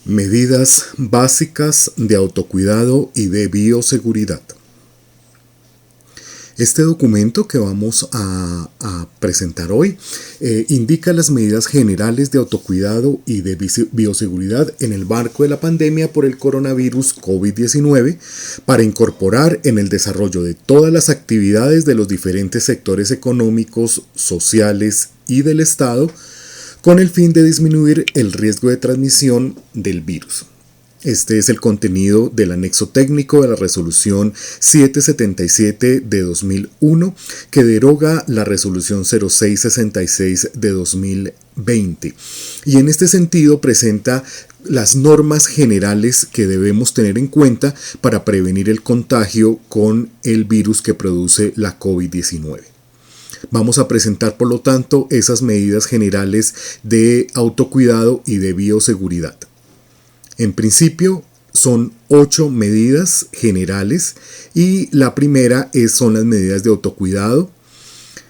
Medidas básicas de autocuidado y de bioseguridad. Este documento que vamos a presentar hoy indica las medidas generales de autocuidado y de bioseguridad en el marco de la pandemia por el coronavirus COVID-19 para incorporar en el desarrollo de todas las actividades de los diferentes sectores económicos, sociales y del Estado con el fin de disminuir el riesgo de transmisión del virus. Este es el contenido del anexo técnico de la resolución 777 de 2001 que deroga la resolución 0666 de 2020 y en este sentido presenta las normas generales que debemos tener en cuenta para prevenir el contagio con el virus que produce la COVID-19. Vamos a presentar, por lo tanto, esas medidas generales de autocuidado y de bioseguridad. En principio, son 8 medidas generales y la primera son las medidas de autocuidado,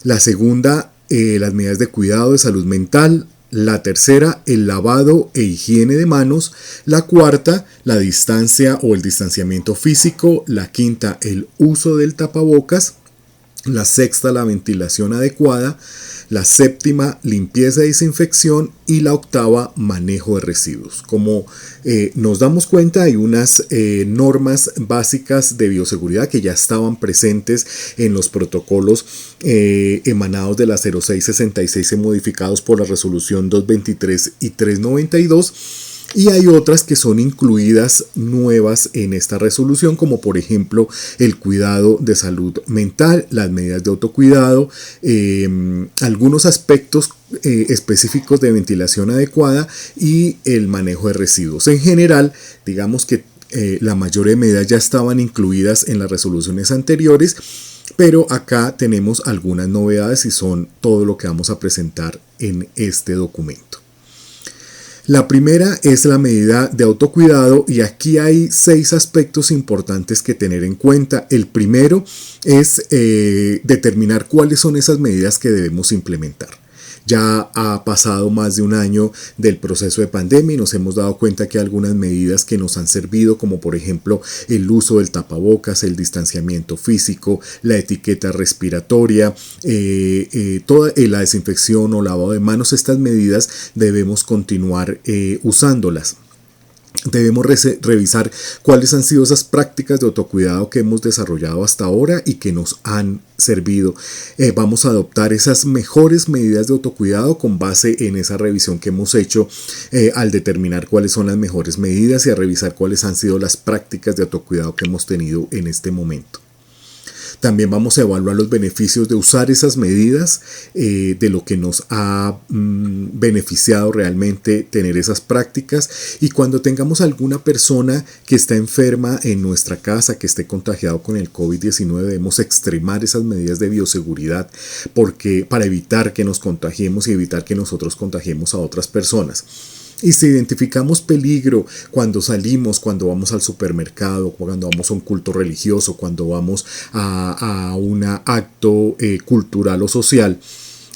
la segunda, las medidas de cuidado de salud mental, la tercera, el lavado e higiene de manos, la cuarta, la distancia o el distanciamiento físico, la quinta, el uso del tapabocas, la sexta, la ventilación adecuada, la séptima, limpieza y desinfección y la octava, manejo de residuos. Como nos damos cuenta, hay unas normas básicas de bioseguridad que ya estaban presentes en los protocolos emanados de la 0666 y modificados por la resolución 223 y 392. Y hay otras que son incluidas nuevas en esta resolución, como por ejemplo el cuidado de salud mental, las medidas de autocuidado, algunos aspectos específicos de ventilación adecuada y el manejo de residuos. En general, digamos que la mayoría de medidas ya estaban incluidas en las resoluciones anteriores, pero acá tenemos algunas novedades y son todo lo que vamos a presentar en este documento. La primera es la medida de autocuidado y aquí hay 6 aspectos importantes que tener en cuenta. El primero es determinar cuáles son esas medidas que debemos implementar. Ya ha pasado más de un año del proceso de pandemia y nos hemos dado cuenta que hay algunas medidas que nos han servido, como por ejemplo el uso del tapabocas, el distanciamiento físico, la etiqueta respiratoria, toda la desinfección o lavado de manos. Estas medidas debemos continuar usándolas. Debemos revisar cuáles han sido esas prácticas de autocuidado que hemos desarrollado hasta ahora y que nos han servido. Vamos a adoptar esas mejores medidas de autocuidado con base en esa revisión que hemos hecho al determinar cuáles son las mejores medidas y a revisar cuáles han sido las prácticas de autocuidado que hemos tenido en este momento. También vamos a evaluar los beneficios de usar esas medidas, de lo que nos ha beneficiado realmente tener esas prácticas, y cuando tengamos alguna persona que está enferma en nuestra casa, que esté contagiado con el COVID-19, debemos extremar esas medidas de bioseguridad para evitar que nos contagiemos y evitar que nosotros contagiemos a otras personas. Y si identificamos peligro cuando salimos, cuando vamos al supermercado, cuando vamos a un culto religioso, cuando vamos a un acto cultural o social,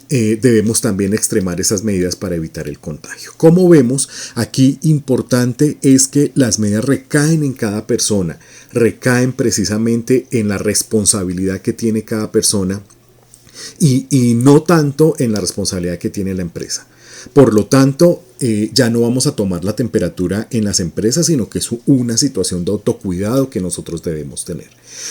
debemos también extremar esas medidas para evitar el contagio. Como vemos, aquí importante es que las medidas recaen en cada persona, recaen precisamente en la responsabilidad que tiene cada persona y no tanto en la responsabilidad que tiene la empresa. Por lo tanto, ya no vamos a tomar la temperatura en las empresas, sino que es una situación de autocuidado que nosotros debemos tener.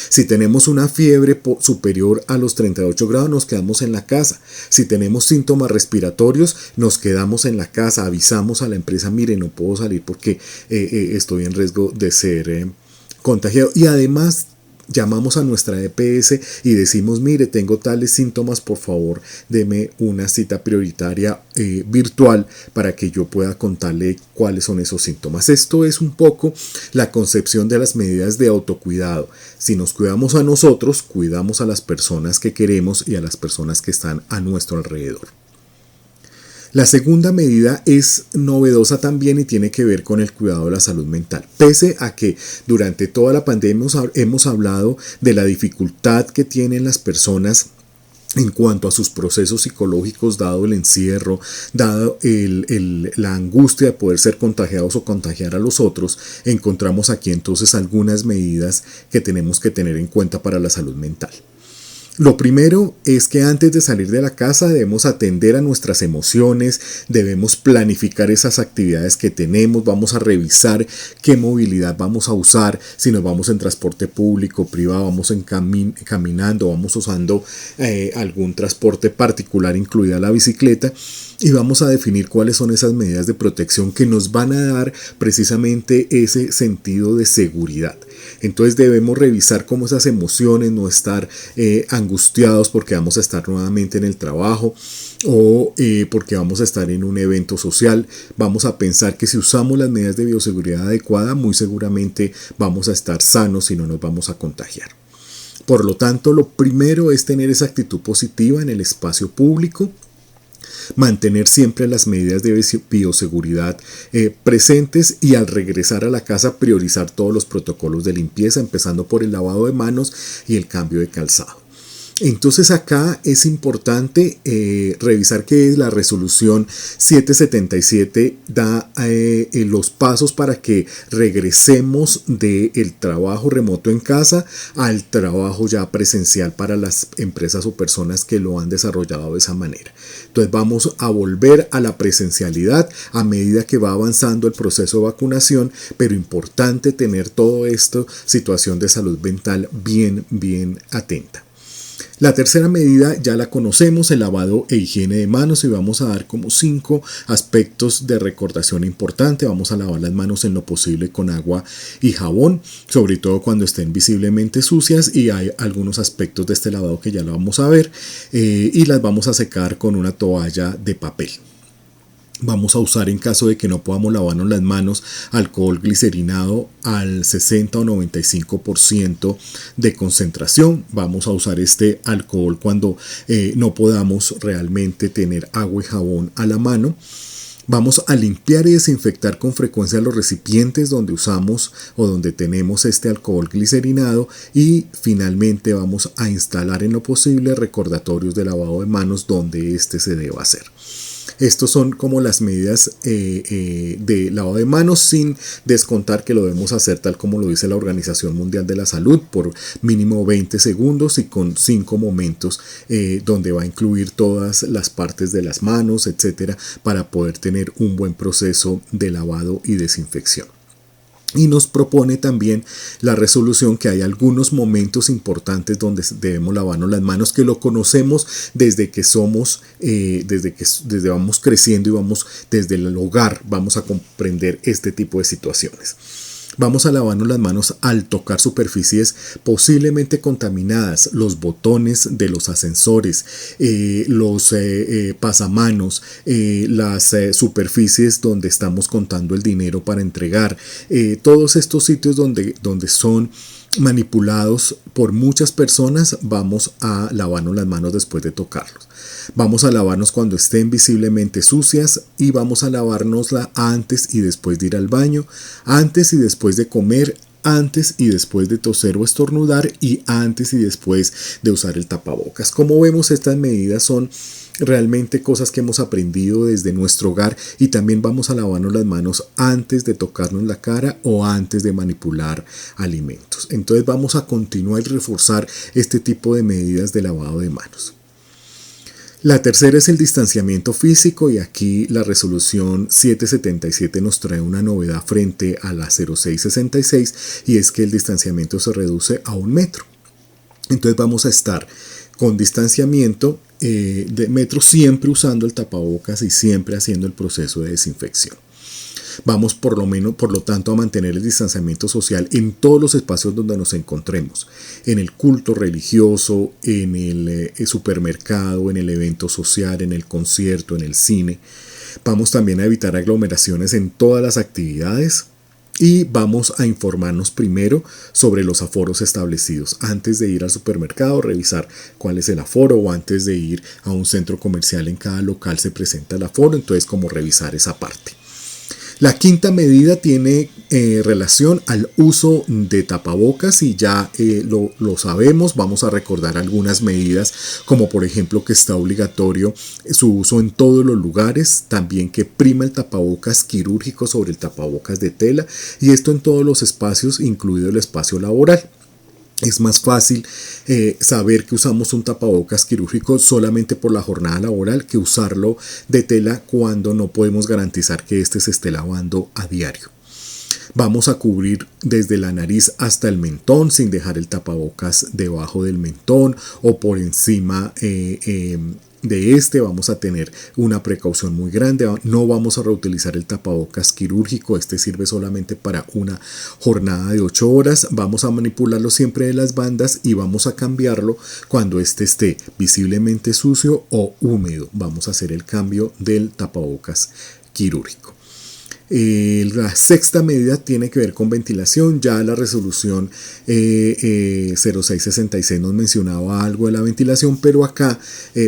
Si tenemos una fiebre superior a los 38 grados, nos quedamos en la casa. Si tenemos síntomas respiratorios, nos quedamos en la casa. Avisamos a la empresa, mire, no puedo salir porque estoy en riesgo de ser contagiado. Y además, llamamos a nuestra EPS y decimos, mire, tengo tales síntomas, por favor, deme una cita prioritaria virtual para que yo pueda contarle cuáles son esos síntomas. Esto es un poco la concepción de las medidas de autocuidado. Si nos cuidamos a nosotros, cuidamos a las personas que queremos y a las personas que están a nuestro alrededor. La segunda medida es novedosa también y tiene que ver con el cuidado de la salud mental. Pese a que durante toda la pandemia hemos hablado de la dificultad que tienen las personas En cuanto a sus procesos psicológicos, dado el encierro, dado la angustia de poder ser contagiados o contagiar a los otros, encontramos aquí entonces algunas medidas que tenemos que tener en cuenta para la salud mental. Lo primero es que antes de salir de la casa debemos atender a nuestras emociones, debemos planificar esas actividades que tenemos, vamos a revisar qué movilidad vamos a usar, si nos vamos en transporte público, privado, vamos caminando, vamos usando algún transporte particular, incluida la bicicleta, y vamos a definir cuáles son esas medidas de protección que nos van a dar precisamente ese sentido de seguridad. Entonces debemos revisar cómo esas emociones, no estar angustiados porque vamos a estar nuevamente en el trabajo o porque vamos a estar en un evento social. Vamos a pensar que si usamos las medidas de bioseguridad adecuadas, muy seguramente vamos a estar sanos y no nos vamos a contagiar. Por lo tanto, lo primero es tener esa actitud positiva en el espacio público. Mantener siempre las medidas de bioseguridad presentes y al regresar a la casa priorizar todos los protocolos de limpieza, empezando por el lavado de manos y el cambio de calzado. Entonces acá es importante revisar que la resolución 777 da los pasos para que regresemos del trabajo remoto en casa al trabajo ya presencial para las empresas o personas que lo han desarrollado de esa manera. Entonces vamos a volver a la presencialidad a medida que va avanzando el proceso de vacunación, pero importante tener todo esto, situación de salud mental bien atenta. La tercera medida ya la conocemos, el lavado e higiene de manos, y vamos a dar como 5 aspectos de recordación importante. Vamos a lavar las manos en lo posible con agua y jabón, sobre todo cuando estén visiblemente sucias, y hay algunos aspectos de este lavado que ya lo vamos a ver, y las vamos a secar con una toalla de papel. Vamos a usar, en caso de que no podamos lavarnos las manos, alcohol glicerinado al 60 o 95% de concentración. Vamos a usar este alcohol cuando no podamos realmente tener agua y jabón a la mano. Vamos a limpiar y desinfectar con frecuencia los recipientes donde usamos o donde tenemos este alcohol glicerinado, y finalmente vamos a instalar en lo posible recordatorios de lavado de manos donde este se deba hacer. Estos son como las medidas de lavado de manos, sin descontar que lo debemos hacer tal como lo dice la Organización Mundial de la Salud, por mínimo 20 segundos y con 5 momentos donde va a incluir todas las partes de las manos, etcétera, para poder tener un buen proceso de lavado y desinfección. Y nos propone también la resolución que hay algunos momentos importantes donde debemos lavarnos las manos, que lo conocemos desde que somos, desde vamos creciendo y vamos desde el hogar, vamos a comprender este tipo de situaciones. Vamos a lavarnos las manos al tocar superficies posiblemente contaminadas, los botones de los ascensores, los pasamanos, las superficies donde estamos contando el dinero para entregar, todos estos sitios donde son manipulados por muchas personas. Vamos a lavarnos las manos después de tocarlos. Vamos a lavarnos cuando estén visiblemente sucias, y vamos a lavárnosla antes y después de ir al baño, antes y después de comer, antes y después de toser o estornudar, y antes y después de usar el tapabocas. Como vemos, estas medidas son realmente cosas que hemos aprendido desde nuestro hogar, y también vamos a lavarnos las manos antes de tocarnos la cara o antes de manipular alimentos. Entonces vamos a continuar y reforzar este tipo de medidas de lavado de manos. La tercera es el distanciamiento físico, y aquí la resolución 777 nos trae una novedad frente a la 0666, y es que el distanciamiento se reduce a 1 metro. Entonces vamos a estar con distanciamiento de metro, siempre usando el tapabocas y siempre haciendo el proceso de desinfección. Vamos por lo tanto a mantener el distanciamiento social en todos los espacios donde nos encontremos, en el culto religioso, en el supermercado, en el evento social, en el concierto, en el cine. Vamos también a evitar aglomeraciones en todas las actividades. Y vamos a informarnos primero sobre los aforos establecidos. Antes de ir al supermercado, revisar cuál es el aforo, o antes de ir a un centro comercial, en cada local se presenta el aforo, entonces como revisar esa parte. La quinta medida tiene relación al uso de tapabocas y ya lo sabemos. Vamos a recordar algunas medidas, como por ejemplo que está obligatorio su uso en todos los lugares, también que prima el tapabocas quirúrgico sobre el tapabocas de tela, y esto en todos los espacios, incluido el espacio laboral. Es más fácil saber que usamos un tapabocas quirúrgico solamente por la jornada laboral que usarlo de tela cuando no podemos garantizar que éste se esté lavando a diario. Vamos a cubrir desde la nariz hasta el mentón sin dejar el tapabocas debajo del mentón o por encima de este. Vamos a tener una precaución muy grande. No vamos a reutilizar el tapabocas quirúrgico. Este sirve solamente para una jornada de 8 horas. Vamos a manipularlo siempre de las bandas y vamos a cambiarlo cuando este esté visiblemente sucio o húmedo. Vamos a hacer el cambio del tapabocas quirúrgico. La sexta medida tiene que ver con ventilación. Ya la resolución 0666 nos mencionaba algo de la ventilación, pero acá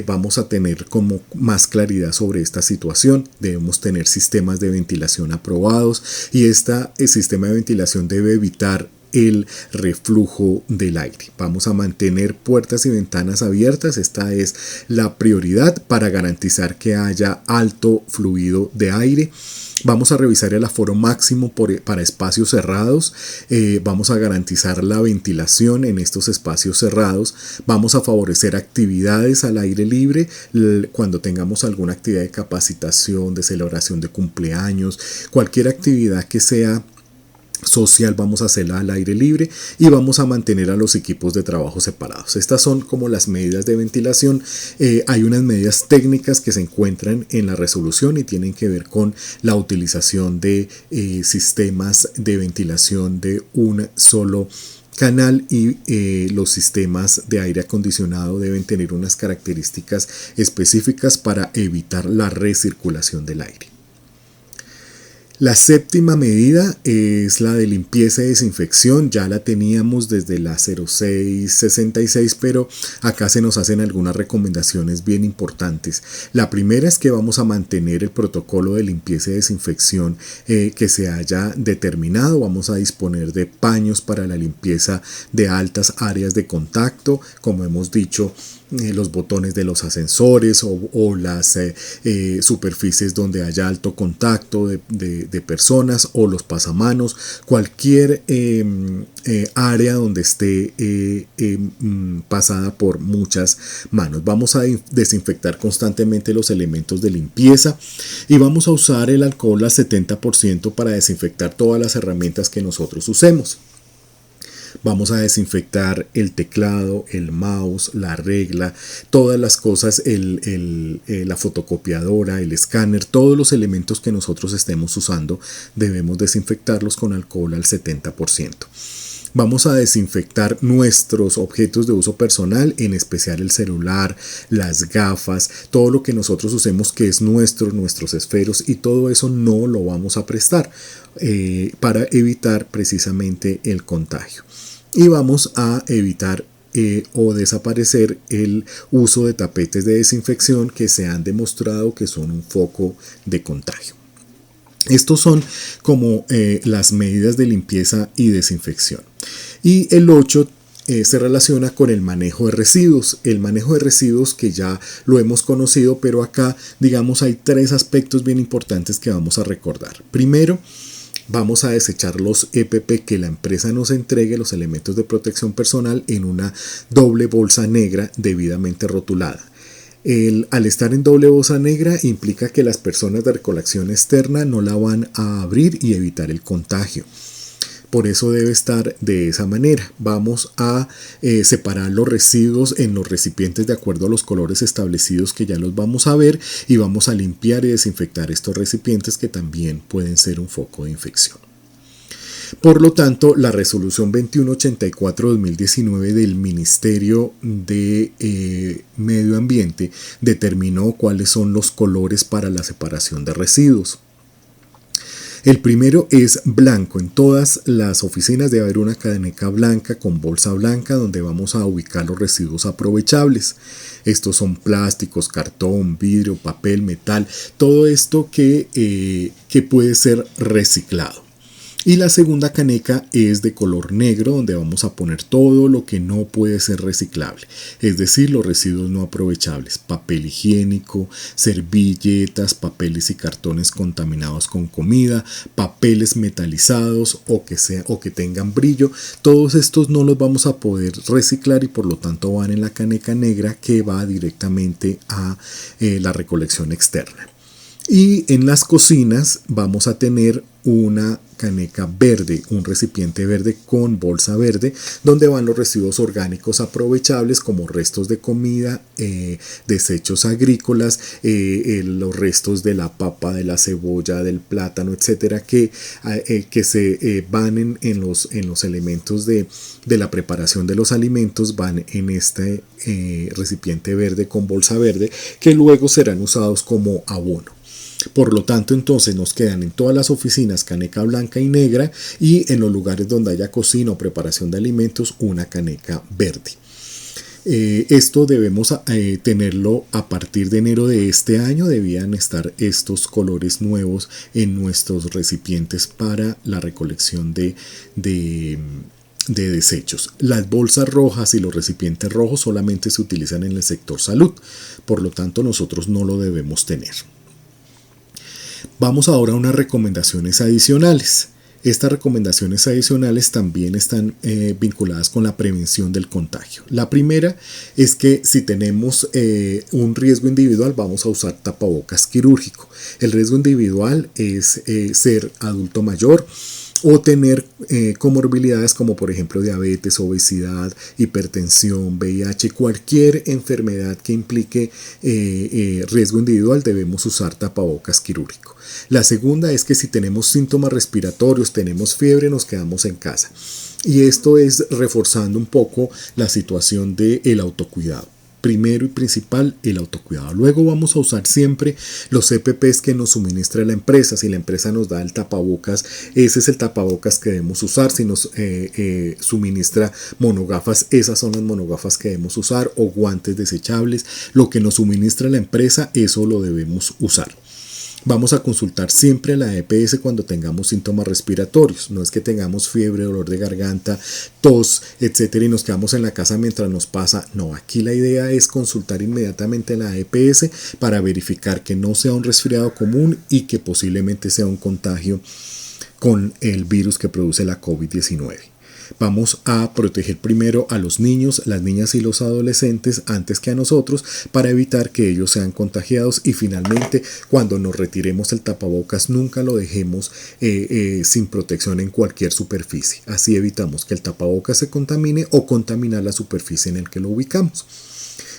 vamos a tener como más claridad sobre esta situación. Debemos tener sistemas de ventilación aprobados y este sistema de ventilación debe evitar el reflujo del aire. Vamos a mantener puertas y ventanas abiertas. Esta es la prioridad para garantizar que haya alto fluido de aire. Vamos a revisar el aforo máximo para espacios cerrados. Vamos a garantizar la ventilación en estos espacios cerrados. Vamos a favorecer actividades al aire libre cuando tengamos alguna actividad de capacitación, de celebración de cumpleaños, cualquier actividad que sea social, vamos a hacerla al aire libre y vamos a mantener a los equipos de trabajo separados. Estas son como las medidas de ventilación. Hay unas medidas técnicas que se encuentran en la resolución y tienen que ver con la utilización de sistemas de ventilación de un solo canal y los sistemas de aire acondicionado deben tener unas características específicas para evitar la recirculación del aire. La séptima medida es la de limpieza y desinfección. Ya la teníamos desde la 0666, pero acá se nos hacen algunas recomendaciones bien importantes. La primera es que vamos a mantener el protocolo de limpieza y desinfección que se haya determinado. Vamos a disponer de paños para la limpieza de altas áreas de contacto, como hemos dicho, los botones de los ascensores o las superficies donde haya alto contacto de personas o los pasamanos, cualquier área donde esté pasada por muchas manos. Vamos a desinfectar constantemente los elementos de limpieza y vamos a usar el alcohol al 70% para desinfectar todas las herramientas que nosotros usemos. Vamos a desinfectar el teclado, el mouse, la regla, todas las cosas, la fotocopiadora, el escáner, todos los elementos que nosotros estemos usando debemos desinfectarlos con alcohol al 70%. Vamos a desinfectar nuestros objetos de uso personal, en especial el celular, las gafas, todo lo que nosotros usemos que es nuestros esferos, y todo eso no lo vamos a prestar para evitar precisamente el contagio. Y vamos a evitar o desaparecer el uso de tapetes de desinfección que se han demostrado que son un foco de contagio. Estos son como las medidas de limpieza y desinfección. Y el 8 se relaciona con el manejo de residuos. El manejo de residuos que ya lo hemos conocido, pero acá digamos hay 3 aspectos bien importantes que vamos a recordar. Primero, vamos a desechar los EPP que la empresa nos entregue, los elementos de protección personal, en una doble bolsa negra debidamente rotulada. Al estar en doble bolsa negra implica que las personas de recolección externa no la van a abrir y evitar el contagio. Por eso debe estar de esa manera. Vamos a separar los residuos en los recipientes de acuerdo a los colores establecidos que ya los vamos a ver, y vamos a limpiar y desinfectar estos recipientes que también pueden ser un foco de infección. Por lo tanto, la resolución 2184-2019 del Ministerio de Medio Ambiente determinó cuáles son los colores para la separación de residuos. El primero es blanco. En todas las oficinas debe haber una caneca blanca con bolsa blanca donde vamos a ubicar los residuos aprovechables. Estos son plásticos, cartón, vidrio, papel, metal, todo esto que puede ser reciclado. Y la segunda caneca es de color negro, donde vamos a poner todo lo que no puede ser reciclable, es decir, los residuos no aprovechables: papel higiénico, servilletas, papeles y cartones contaminados con comida, papeles metalizados o que tengan brillo. Todos estos no los vamos a poder reciclar y por lo tanto van en la caneca negra, que va directamente a la recolección externa. Y en las cocinas vamos a tener una caneca verde, un recipiente verde con bolsa verde, donde van los residuos orgánicos aprovechables como restos de comida, desechos agrícolas, los restos de la papa, de la cebolla, del plátano, etcétera, que se van en los elementos de la preparación de los alimentos, van en este recipiente verde con bolsa verde, que luego serán usados como abono. Por lo tanto, entonces nos quedan en todas las oficinas caneca blanca y negra, y en los lugares donde haya cocina o preparación de alimentos una caneca verde. Esto debemos tenerlo a partir de enero de este año. Debían estar estos colores nuevos en nuestros recipientes para la recolección de desechos. Las bolsas rojas y los recipientes rojos solamente se utilizan en el sector salud, por lo tanto nosotros no lo debemos tener. Vamos ahora a unas recomendaciones adicionales. Estas recomendaciones adicionales también están vinculadas con la prevención del contagio. La primera es que si tenemos un riesgo individual, vamos a usar tapabocas quirúrgico. El riesgo individual es ser adulto mayor o tener comorbilidades como por ejemplo diabetes, obesidad, hipertensión, VIH, cualquier enfermedad que implique riesgo individual, debemos usar tapabocas quirúrgico. La segunda es que si tenemos síntomas respiratorios, tenemos fiebre, nos quedamos en casa. Y esto es reforzando un poco la situación del autocuidado. Primero y principal, el autocuidado. Luego vamos a usar siempre los EPPs que nos suministra la empresa. Si la empresa nos da el tapabocas, ese es el tapabocas que debemos usar. Si nos suministra monogafas, esas son las monogafas que debemos usar, o guantes desechables. Lo que nos suministra la empresa, eso lo debemos usar. Vamos a consultar siempre a la EPS cuando tengamos síntomas respiratorios. No es que tengamos fiebre, dolor de garganta, tos, etcétera, y nos quedamos en la casa mientras nos pasa. No, aquí la idea es consultar inmediatamente a la EPS para verificar que no sea un resfriado común y que posiblemente sea un contagio con el virus que produce la COVID-19. Vamos a proteger primero a los niños, las niñas y los adolescentes antes que a nosotros, para evitar que ellos sean contagiados. Y finalmente, cuando nos retiremos el tapabocas, nunca lo dejemos sin protección en cualquier superficie. Así evitamos que el tapabocas se contamine o contaminar la superficie en la que lo ubicamos.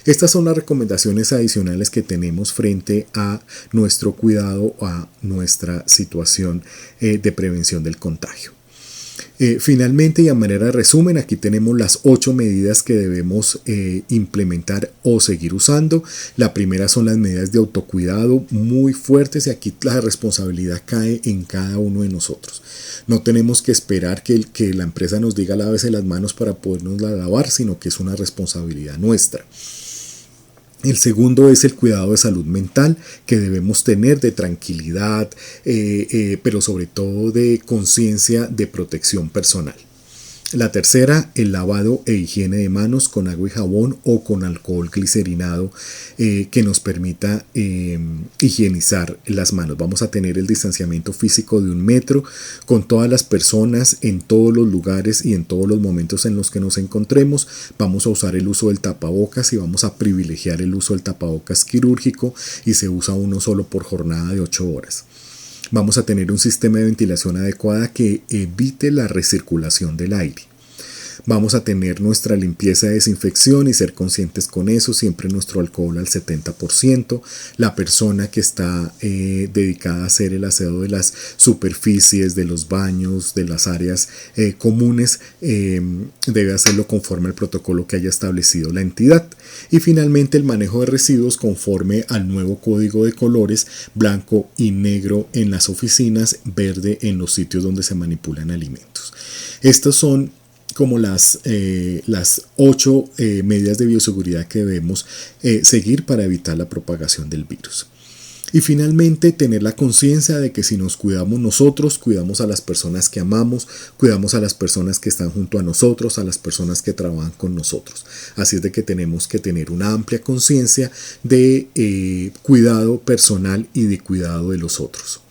Estas son las recomendaciones adicionales que tenemos frente a nuestro cuidado, a nuestra situación de prevención del contagio. Finalmente, y a manera de resumen, aquí tenemos las 8 medidas que debemos implementar o seguir usando. La primera son las medidas de autocuidado muy fuertes, y aquí la responsabilidad cae en cada uno de nosotros. No tenemos que esperar que la empresa nos diga lávese las manos para podernos lavar, sino que es una responsabilidad nuestra. El segundo es el cuidado de salud mental que debemos tener, de tranquilidad, pero sobre todo de conciencia de protección personal. La tercera, el lavado e higiene de manos con agua y jabón o con alcohol glicerinado que nos permita higienizar las manos. Vamos a tener el distanciamiento físico de 1 metro con todas las personas en todos los lugares y en todos los momentos en los que nos encontremos. Vamos a usar el uso del tapabocas y vamos a privilegiar el uso del tapabocas quirúrgico, y se usa uno solo por jornada de 8 horas. Vamos a tener un sistema de ventilación adecuada que evite la recirculación del aire. Vamos a tener nuestra limpieza de desinfección y ser conscientes con eso, siempre nuestro alcohol al 70%. La persona que está dedicada a hacer el aseo de las superficies, de los baños, de las áreas comunes, debe hacerlo conforme al protocolo que haya establecido la entidad. Y finalmente el manejo de residuos conforme al nuevo código de colores, blanco y negro en las oficinas, verde en los sitios donde se manipulan alimentos. Estos son como las 8 medidas de bioseguridad que debemos seguir para evitar la propagación del virus. Y finalmente, tener la conciencia de que si nos cuidamos nosotros, cuidamos a las personas que amamos, cuidamos a las personas que están junto a nosotros, a las personas que trabajan con nosotros. Así es de que tenemos que tener una amplia conciencia de cuidado personal y de cuidado de los otros.